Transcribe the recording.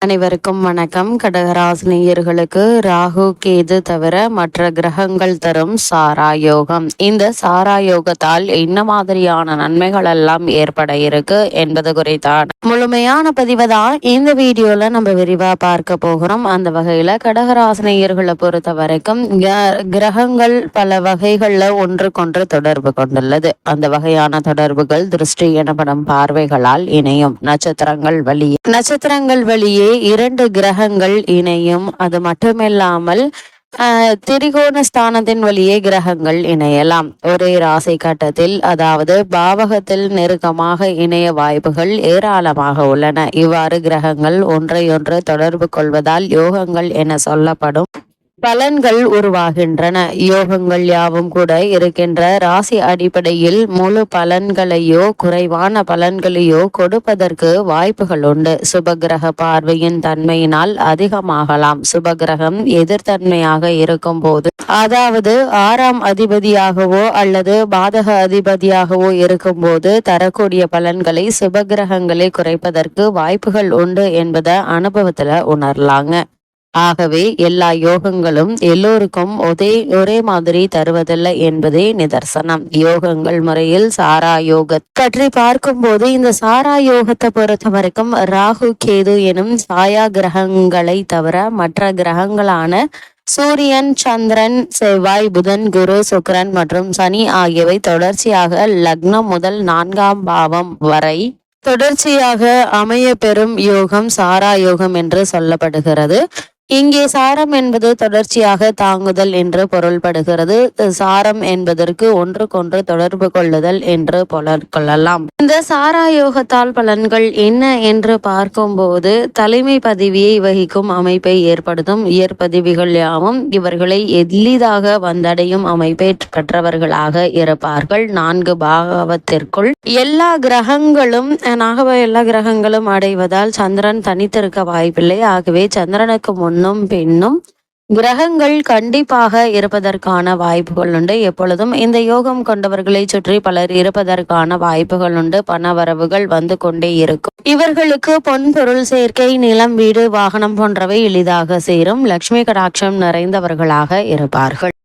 அனைவருக்கும் வணக்கம். கடகராசினியர்களுக்கு ராகு கேது தவிர மற்ற கிரகங்கள் தரும் சாரா யோகம். இந்த சாரா யோகத்தால் என்ன மாதிரியான நன்மைகள் எல்லாம் ஏற்பட இருக்கு என்பது குறித்தான் முழுமையான பதிவு தான் இந்த வீடியோல நம்ம விரிவா பார்க்க போகிறோம். அந்த வகையில கடகராசினியர்களை பொறுத்த வரைக்கும் கிரகங்கள் பல வகைகள்ல ஒன்றுக்கொன்று தொடர்பு கொண்டுள்ளது. அந்த வகையான தொடர்புகள் திருஷ்டி எனப்படும் பார்வைகளால் இணையும். நட்சத்திரங்கள் வழியே இரண்டு கிரகங்கள் இணையும். அது மட்டுமில்லாமல் திரிகோண ஸ்தானத்தின் வழியே கிரகங்கள் இணையலாம். ஒரே ராசி கட்டத்தில், அதாவது பாவகத்தில் நெருக்கமாக இணைய வாய்ப்புகள் ஏராளமாக உள்ளன. இவ்வாறு கிரகங்கள் ஒன்றையொன்று தொடர்பு கொள்வதால் யோகங்கள் என சொல்லப்படும் பலன்கள் உருவாகின்றன. யோகங்கள் யாவும் கூட இருக்கின்ற ராசி அடிப்படையில் முழு பலன்களையோ குறைவான பலன்களையோ கொடுப்பதற்கு வாய்ப்புகள் உண்டு. சுபகிரக பார்வையின் தன்மையினால் அதிகமாகலாம். சுபகிரகம் எதிர்த்தன்மையாக இருக்கும் போது, அதாவது 6ஆம் அதிபதியாகவோ அல்லது பாதக அதிபதியாகவோ இருக்கும் போது தரக்கூடிய பலன்களை சுபகிரகங்களை குறைப்பதற்கு வாய்ப்புகள் உண்டு என்பதை அனுபவத்துல உணரலாங்க. ஆகவே எல்லா யோகங்களும் எல்லோருக்கும் ஒரே மாதிரி தருவதில்லை என்பதே நிதர்சனம். யோகங்கள் முறையில் சாரா யோக பற்றி பார்க்கும்போது, இந்த சாரா யோகத்தை பொறுத்த வரைக்கும் ராகு கேது எனும் சாயா கிரகங்களை தவிர மற்ற கிரகங்களான சூரியன், சந்திரன், செவ்வாய், புதன், குரு, சுக்கிரன் மற்றும் சனி ஆகியவை தொடர்ச்சியாக லக்னம் முதல் 4ஆம் பாவம் வரை தொடர்ச்சியாக அமைய பெறும் யோகம் சாரா யோகம் என்று சொல்லப்படுகிறது. இங்கே சாரம் என்பது தொடர்ச்சியாக தாங்குதல் என்று பொருள்படுகிறது. சாரம் என்பதற்கு ஒன்றுக்கொன்று தொடர்பு கொள்ளுதல் என்று கொள்ளலாம். இந்த சாரா யோகத்தால் பலன்கள் என்ன என்று பார்க்கும்போது, தலைமை பதவியை வகிக்கும் அமைப்பை ஏற்படுத்தும். உயர் பதவிகள் யாவும் இவர்களை எளிதாக வந்தடையும் அமைப்பை பெற்றவர்களாக இருப்பார்கள். 4 பாகவத்திற்குள் எல்லா கிரகங்களும் அடைவதால் சந்திரன் தனித்திருக்க வாய்ப்பில்லை. ஆகவே சந்திரனுக்கு முன்னும் பின்னும் கிரகங்கள் கண்டிப்பாக இருப்பதற்கான வாய்ப்புகள் உண்டு. எப்பொழுதும் இந்த யோகம் கொண்டவர்களை சுற்றி பலர் இருப்பதற்கான வாய்ப்புகள் உண்டு. பண வரவுகள் வந்து கொண்டே இருக்கும். இவர்களுக்கு பொன் பொருள் சேர்க்கை, நிலம், வீடு, வாகனம் போன்றவை எளிதாக சேரும். லட்சுமி கடாட்சம் நிறைந்தவர்களாக இருப்பார்கள்.